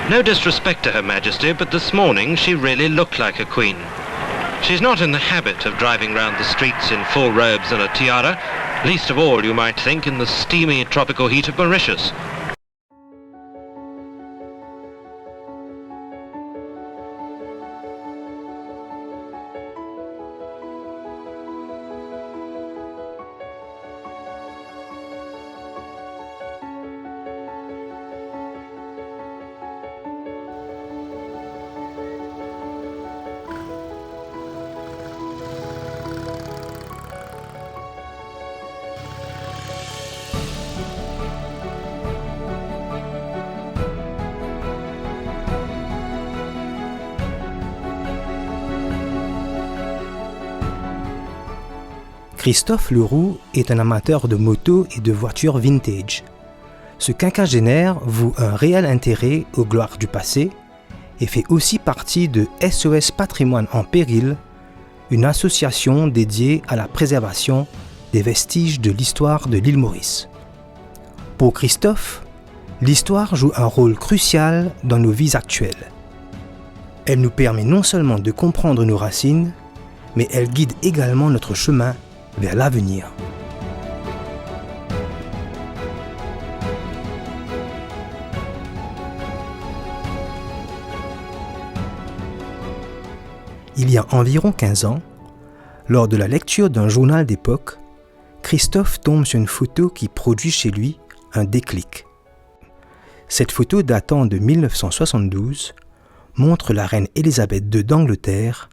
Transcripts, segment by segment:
No disrespect to Her Majesty, but this morning she really looked like a queen. She's not in the habit of driving round the streets in full robes and a tiara, least of all, you might think, in the steamy tropical heat of Mauritius. Christophe Leroux est un amateur de motos et de voitures vintage. Ce quinquagénaire voue un réel intérêt aux gloires du passé et fait aussi partie de SOS Patrimoine en Péril, une association dédiée à la préservation des vestiges de l'histoire de l'île Maurice. Pour Christophe, l'histoire joue un rôle crucial dans nos vies actuelles. Elle nous permet non seulement de comprendre nos racines, mais elle guide également notre chemin vers l'avenir. Il y a environ 15 ans, lors de la lecture d'un journal d'époque, Christophe tombe sur une photo qui produit chez lui un déclic. Cette photo datant de 1972 montre la reine Élisabeth II d'Angleterre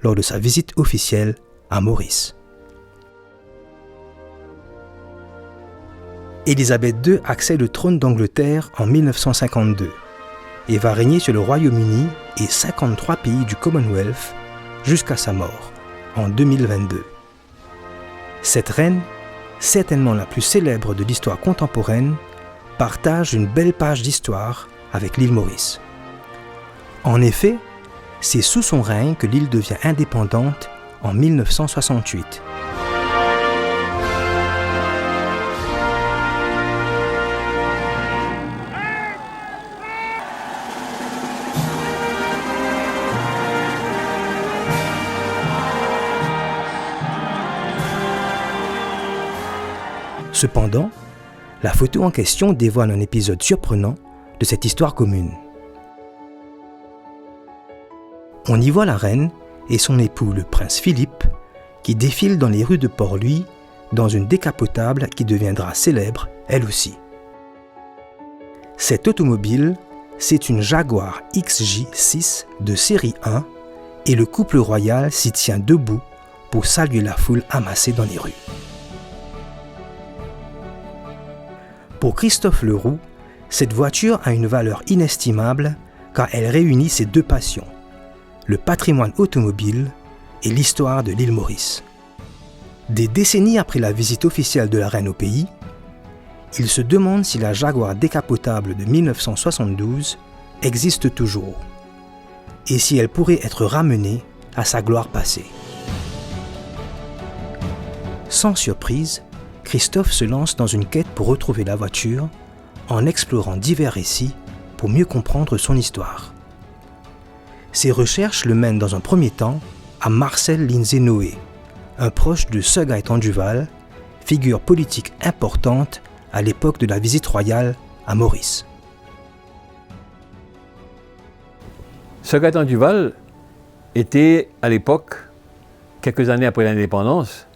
lors de sa visite officielle à Maurice. Élisabeth II accède au trône d'Angleterre en 1952 et va régner sur le Royaume-Uni et 53 pays du Commonwealth jusqu'à sa mort en 2022. Cette reine, certainement la plus célèbre de l'histoire contemporaine, partage une belle page d'histoire avec l'île Maurice. En effet, c'est sous son règne que l'île devient indépendante en 1968. Cependant, la photo en question dévoile un épisode surprenant de cette histoire commune. On y voit la reine et son époux, le prince Philippe, qui défilent dans les rues de Port-Louis dans une décapotable qui deviendra célèbre, elle aussi. Cette automobile, c'est une Jaguar XJ6 de série 1 et le couple royal s'y tient debout pour saluer la foule amassée dans les rues. Pour Christophe Leroux, cette voiture a une valeur inestimable car elle réunit ses deux passions, le patrimoine automobile et l'histoire de l'île Maurice. Des décennies après la visite officielle de la reine au pays, il se demande si la Jaguar décapotable de 1972 existe toujours et si elle pourrait être ramenée à sa gloire passée. Sans surprise, Christophe se lance dans une quête pour retrouver la voiture en explorant divers récits pour mieux comprendre son histoire. Ses recherches le mènent dans un premier temps à Marcel Lindsay Noé, un proche de Sir Gaëtan Duval, figure politique importante à l'époque de la visite royale à Maurice. Sir Gaëtan Duval était à l'époque, quelques années après l'indépendance,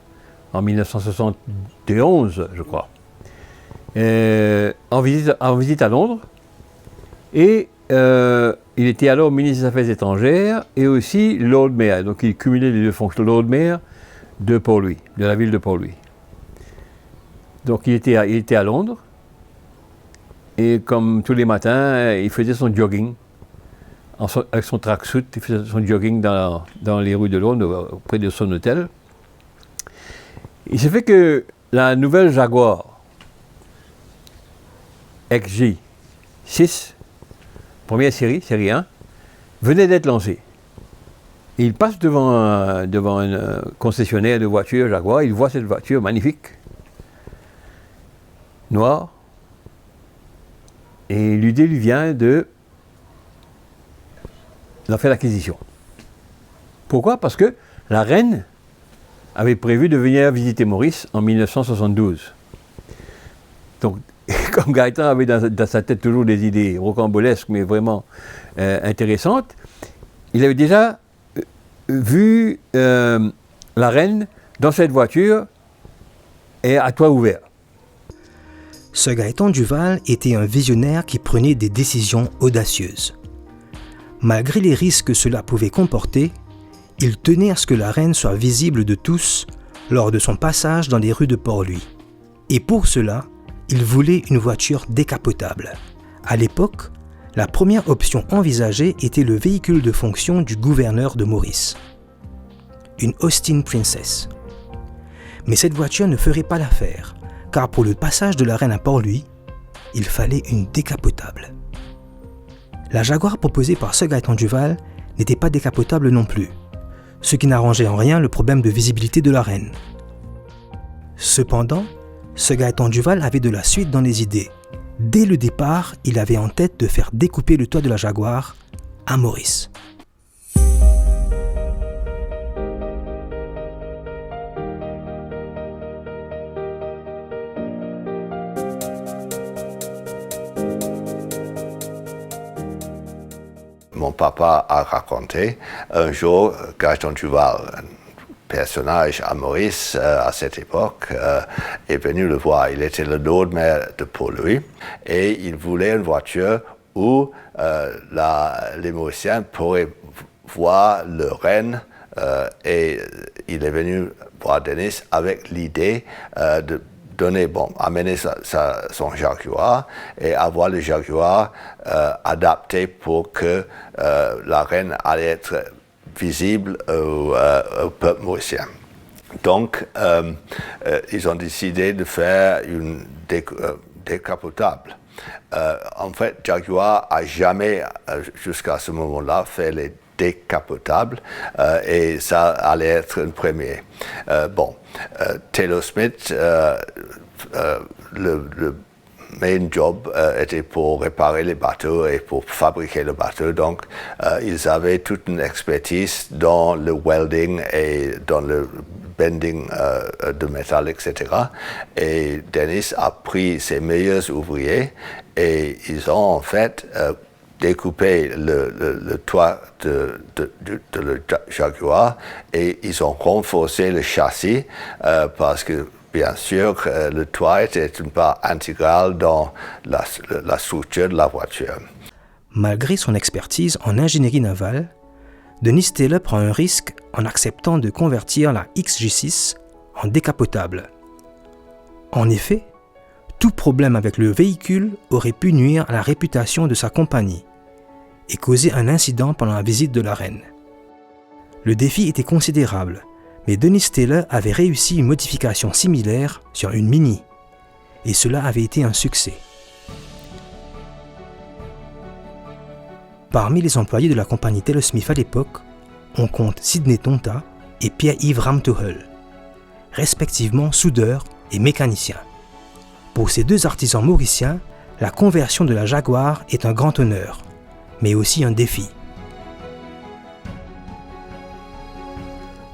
en 1971, je crois, en visite à Londres. Et il était alors ministre des Affaires étrangères et aussi Lord Mayor. Donc il cumulait les deux fonctions, Lord Mayor de Port-Louis, de la ville de Port-Louis. Donc il était à Londres et comme tous les matins, il faisait son jogging. Avec son tracksuit, il faisait son jogging dans les rues de Londres, près de son hôtel. Il s'est fait que la nouvelle Jaguar XJ6, première série 1, venait d'être lancée. Et il passe devant un concessionnaire de voitures Jaguar, il voit cette voiture magnifique, noire, et l'idée lui vient de en a fait l'acquisition. Pourquoi? Parce que la reine avait prévu de venir visiter Maurice en 1972. Donc, comme Gaëtan avait dans sa tête toujours des idées rocambolesques, mais vraiment intéressantes, il avait déjà vu la reine dans cette voiture et à toit ouvert. Ce Gaëtan Duval était un visionnaire qui prenait des décisions audacieuses. Malgré les risques que cela pouvait comporter, il tenait à ce que la reine soit visible de tous lors de son passage dans les rues de Port-Louis. Et pour cela, il voulait une voiture décapotable. À l'époque, la première option envisagée était le véhicule de fonction du gouverneur de Maurice, une Austin Princess. Mais cette voiture ne ferait pas l'affaire, car pour le passage de la reine à Port-Louis, il fallait une décapotable. La Jaguar proposée par Sir Gaëtan Duval n'était pas décapotable non plus, ce qui n'arrangeait en rien le problème de visibilité de la reine. Cependant, Sir Gaëtan Duval avait de la suite dans les idées. Dès le départ, il avait en tête de faire découper le toit de la Jaguar à Maurice. Mon papa a raconté un jour Gaëtan Duval, un personnage à Maurice à cette époque, est venu le voir. Il était le Lord Mayor de Port-Louis et il voulait une voiture où les Mauriciens pourraient voir le reine et il est venu voir Denis avec l'idée de amener son Jaguar et avoir le Jaguar adapté pour que la reine allait être visible au peuple mauricien. Donc, ils ont décidé de faire une décapotable. En fait, Jaguar a jamais, jusqu'à ce moment-là, fait les décapotables et ça allait être un premier. Taylor Smith, le main job était pour réparer les bateaux et pour fabriquer le bateau. Donc, ils avaient toute une expertise dans le welding et dans le bending de métal, etc. Et Denis a pris ses meilleurs ouvriers et ils ont en fait découpé le toit de le Jaguar et ils ont renforcé le châssis parce que bien sûr, le toit était une part intégrale dans la structure de la voiture. Malgré son expertise en ingénierie navale, Denis Taylor prend un risque en acceptant de convertir la XJ6 en décapotable. En effet, tout problème avec le véhicule aurait pu nuire à la réputation de sa compagnie et causer un incident pendant la visite de la reine. Le défi était considérable, mais Denis Taylor avait réussi une modification similaire sur une Mini, et cela avait été un succès. Parmi les employés de la compagnie Taylor Smith à l'époque, on compte Sidney Tonta et Pierre-Yves Ramtehel, respectivement soudeurs et mécaniciens. Pour ces deux artisans mauriciens, la conversion de la Jaguar est un grand honneur, mais aussi un défi.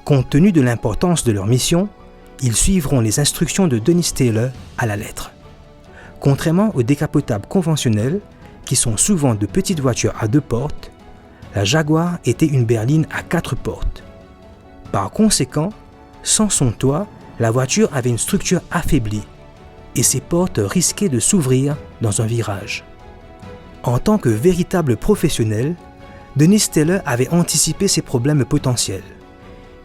Compte tenu de l'importance de leur mission, ils suivront les instructions de Denis Taylor à la lettre. Contrairement aux décapotables conventionnels, qui sont souvent de petites voitures à 2 portes, la Jaguar était une berline à 4 portes. Par conséquent, sans son toit, la voiture avait une structure affaiblie et ses portes risquaient de s'ouvrir dans un virage. En tant que véritable professionnel, Denis Taylor avait anticipé ces problèmes potentiels.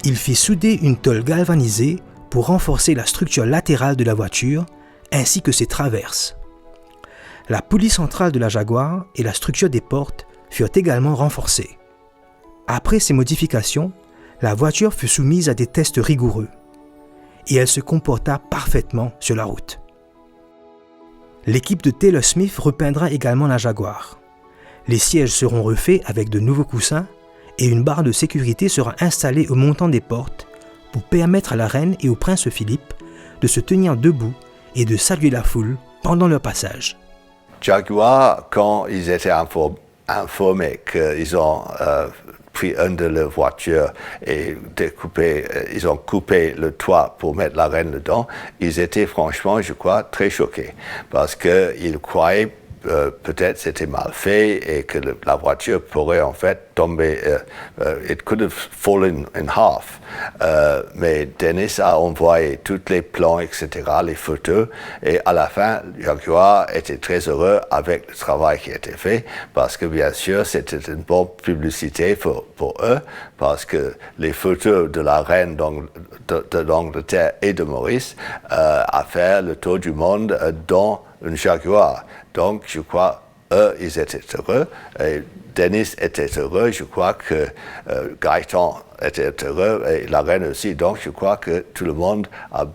Il fit souder une tôle galvanisée pour renforcer la structure latérale de la voiture ainsi que ses traverses. La poulie centrale de la Jaguar et la structure des portes furent également renforcées. Après ces modifications, la voiture fut soumise à des tests rigoureux et elle se comporta parfaitement sur la route. L'équipe de Taylor Smith repeindra également la Jaguar. Les sièges seront refaits avec de nouveaux coussins et une barre de sécurité sera installée au montant des portes pour permettre à la reine et au prince Philippe de se tenir debout et de saluer la foule pendant leur passage. Jaguar, quand ils étaient en informé qu'ils ont pris une de leurs voitures et ils ont coupé le toit pour mettre la reine dedans, ils étaient franchement, je crois, très choqués parce qu'ils croyaient peut-être c'était mal fait et que la voiture pourrait en fait tomber, it could have fallen in half. Mais Dennis a envoyé tous les plans, etc., les photos, et à la fin, Jaguar était très heureux avec le travail qui a été fait, parce que bien sûr, c'était une bonne publicité pour eux, parce que les photos de la reine de l'Angleterre et de Maurice a fait le tour du monde dans une Jaguar. Donc, je crois, eux, ils étaient heureux. Et Dennis était heureux. Je crois que Gaëtan était heureux et la reine aussi. Donc, je crois que tout le monde a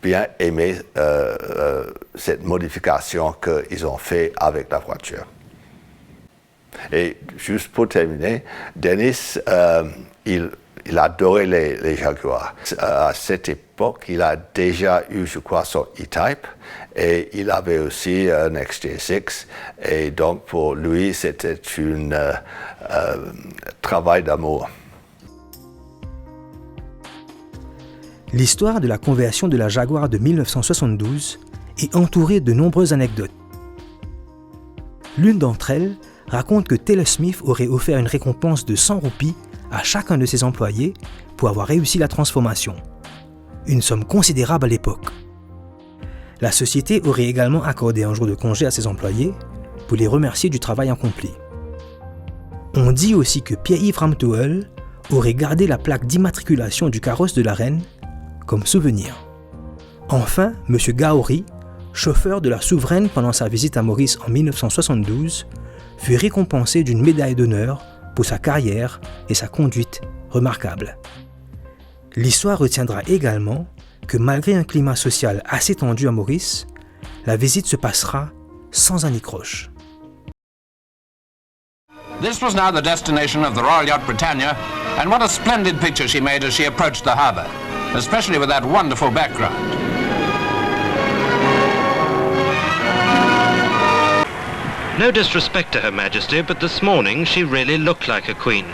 bien aimé cette modification qu'ils ont fait avec la voiture. Et juste pour terminer, Dennis, il adorait les Jaguars. À cette époque, il a déjà eu, je crois, son E-Type et il avait aussi un XT6. Et donc, pour lui, c'était un travail d'amour. L'histoire de la conversion de la Jaguar de 1972 est entourée de nombreuses anecdotes. L'une d'entre elles raconte que Taylor Smith aurait offert une récompense de 100 roupies à chacun de ses employés pour avoir réussi la transformation. Une somme considérable à l'époque. La société aurait également accordé un jour de congé à ses employés pour les remercier du travail accompli. On dit aussi que Pierre-Yves Ramtoel aurait gardé la plaque d'immatriculation du carrosse de la reine comme souvenir. Enfin, M. Gaori, chauffeur de la souveraine pendant sa visite à Maurice en 1972, fut récompensé d'une médaille d'honneur pour sa carrière et sa conduite remarquable. L'histoire retiendra également que malgré un climat social assez tendu à Maurice, la visite se passera sans anicroche. This was now the destination of the Royal Yacht Britannia, and what a splendid picture she made as she approached the harbour, especially with that wonderful background. No disrespect to Her Majesty, but this morning she really looked like a queen.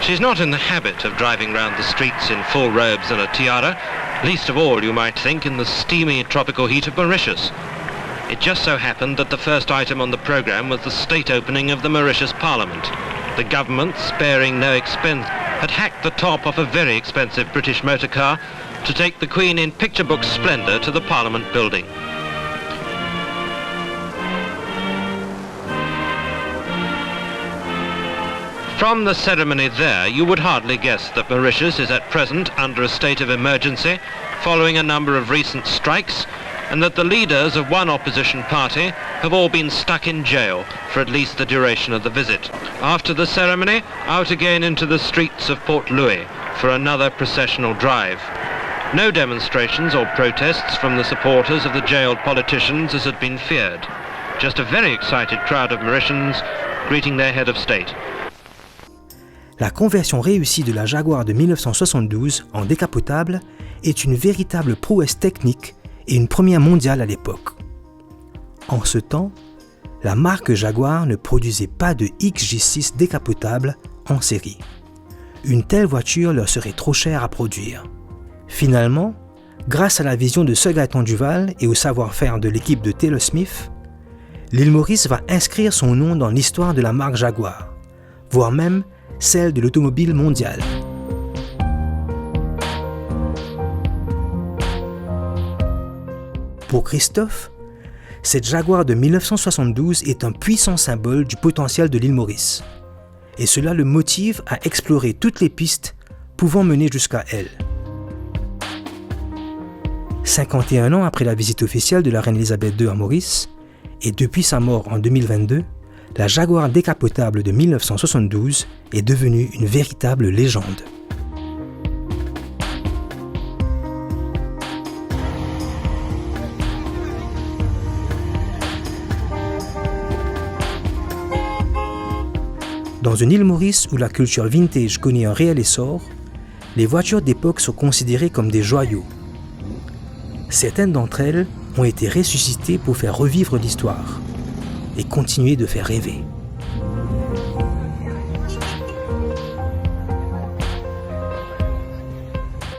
She's not in the habit of driving round the streets in full robes and a tiara, least of all, you might think, in the steamy tropical heat of Mauritius. It just so happened that the first item on the programme was the state opening of the Mauritius Parliament. The government, sparing no expense, had hacked the top off a very expensive British motor car to take the Queen in picture book splendour to the Parliament building. From the ceremony there, you would hardly guess that Mauritius is at present under a state of emergency following a number of recent strikes, and that the leaders of one opposition party have all been stuck in jail for at least the duration of the visit. After the ceremony, out again into the streets of Port Louis for another processional drive. No demonstrations or protests from the supporters of the jailed politicians as had been feared. Just a very excited crowd of Mauritians greeting their head of state. La conversion réussie de la Jaguar de 1972 en décapotable est une véritable prouesse technique et une première mondiale à l'époque. En ce temps, la marque Jaguar ne produisait pas de XJ6 décapotable en série. Une telle voiture leur serait trop chère à produire. Finalement, grâce à la vision de Sir Gaëtan Duval et au savoir-faire de l'équipe de Taylor Smith, l'île Maurice va inscrire son nom dans l'histoire de la marque Jaguar, voire même celle de l'automobile mondiale. Pour Christophe, cette Jaguar de 1972 est un puissant symbole du potentiel de l'île Maurice, et cela le motive à explorer toutes les pistes pouvant mener jusqu'à elle. 51 ans après la visite officielle de la reine Elisabeth II à Maurice, et depuis sa mort en 2022, la Jaguar décapotable de 1972 est devenue une véritable légende. Dans une île Maurice où la culture vintage connaît un réel essor, les voitures d'époque sont considérées comme des joyaux. Certaines d'entre elles ont été ressuscitées pour faire revivre l'histoire et continuer de faire rêver.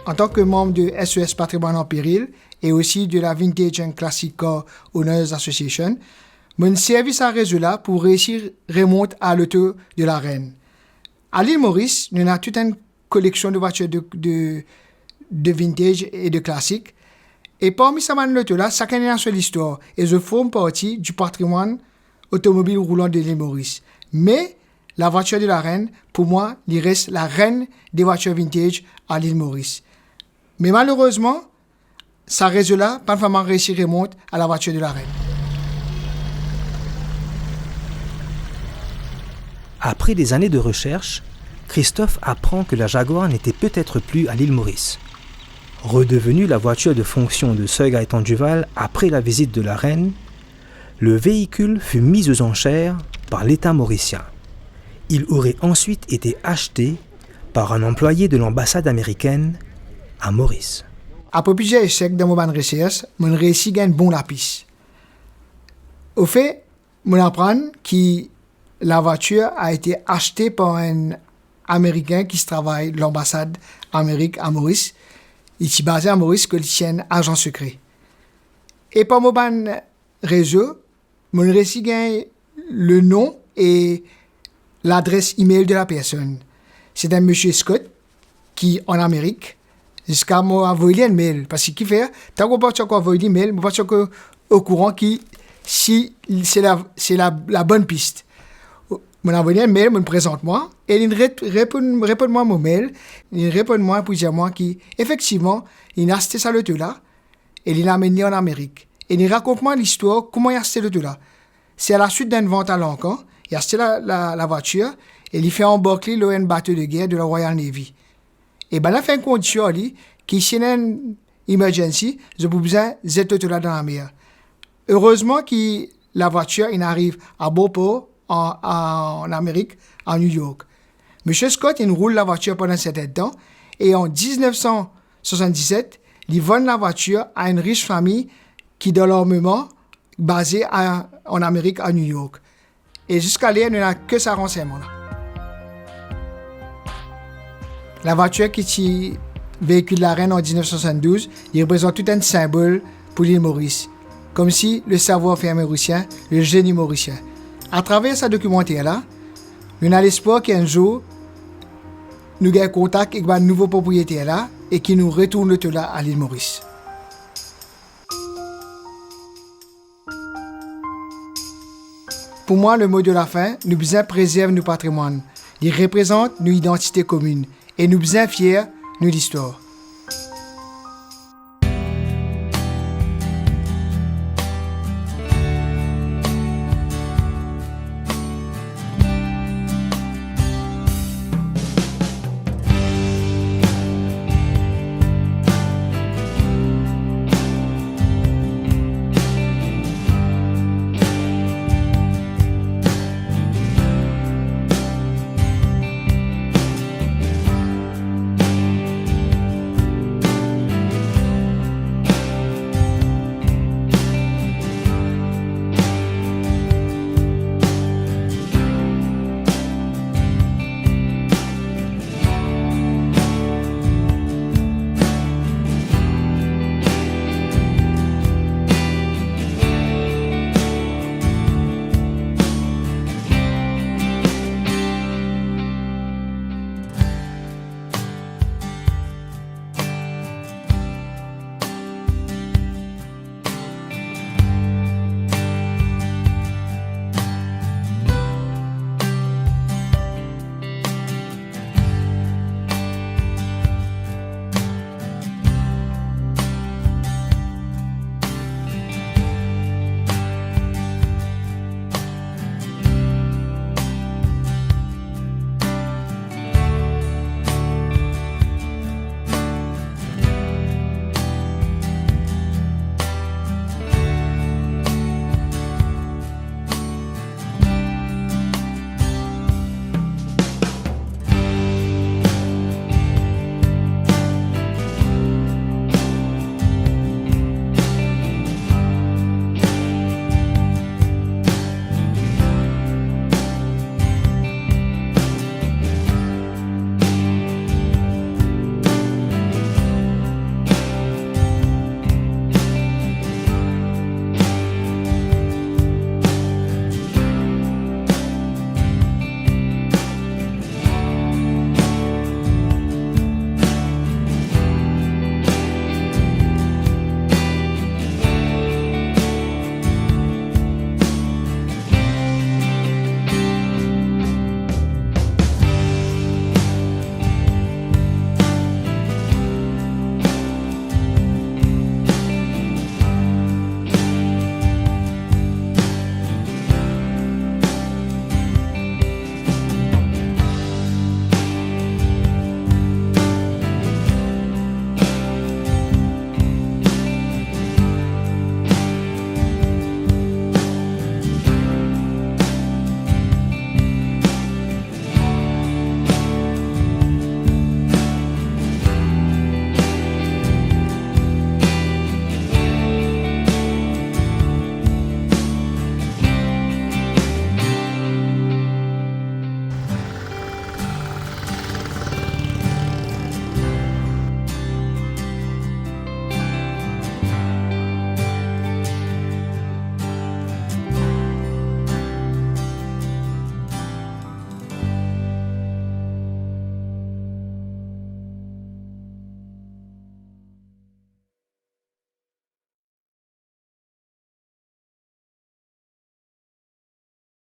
en tant que membre de SES Patrimoine en Péril et aussi de la Vintage and Classic Car Owners Association, mon service à réseau pour réussir remonte à l'auto de la Reine. À l'île Maurice, nous avons toute une collection de voitures de vintage et de classiques. Et parmi ces autos-là, chacun a une seule histoire et je forme partie du patrimoine automobile roulant de l'île Maurice. Mais la voiture de la Reine, pour moi, il reste la reine des voitures vintage à l'île Maurice. Mais malheureusement, ça réseau-là, pas vraiment réussi remonte à la voiture de la Reine. Après des années de recherche, Christophe apprend que la Jaguar n'était peut-être plus à l'île Maurice. Redevenue la voiture de fonction de Sir Gaëtan Duval après la visite de la Reine, le véhicule fut mis aux enchères par l'État mauricien. Il aurait ensuite été acheté par un employé de l'ambassade américaine à Maurice. Après plusieurs échecs dans mon recherche, mon réussi gagne bon lapis. Au fait, mon apprend que la voiture a été achetée par un Américain qui travaille de l'ambassade Amérique à Maurice. Il est basé à Maurice que il tient agent secret. Et par mon réseau, mon réussi gagne le nom et l'adresse email de la personne. C'est un monsieur Scott qui en Amérique jusqu'à moi envoyer un mail parce qu'il fait tant qu'on pas encore envoyer un mail, moi pas encore au courant qui si c'est la bonne piste. Mon envoyé un mail, me présente moi et il répond moi mon mail, il répond moi pour dire moi qui effectivement il a acheté ça l'auto là et il l'a amené en Amérique. Et il raconte moi l'histoire comment il a acheté l'auto là. C'est à la suite d'une vente à Lancan, il a acheté la voiture et il fait embarquer un bateau de guerre de la Royal Navy. Et ben là fait une condition qui s'il y a une emergency, je peux besoin de cette auto là dans la mer. Heureusement que la voiture il arrive à Beauport en Amérique, à New York. Monsieur Scott, il roule la voiture pendant un certain temps et en 1977, il vend la voiture à une riche famille qui, dans l'armement, basée en Amérique, à New York. Et jusqu'à là, il n'y a que ça renseignement. La voiture qui est véhicule de la Reine en 1972, il représente tout un symbole pour l'île Maurice, comme si le savoir-faire mauricien, le génie mauricien. À travers ce documentaire-là, nous avons l'espoir qu'un jour, nous avons contact avec un nouveau propriétaire-là et qui nous retourne tout là à l'île Maurice. Pour moi, le mot de la fin, nous besoin préserver nos patrimoines. Il représente nos identités communes et nous besoin fiers de l'histoire.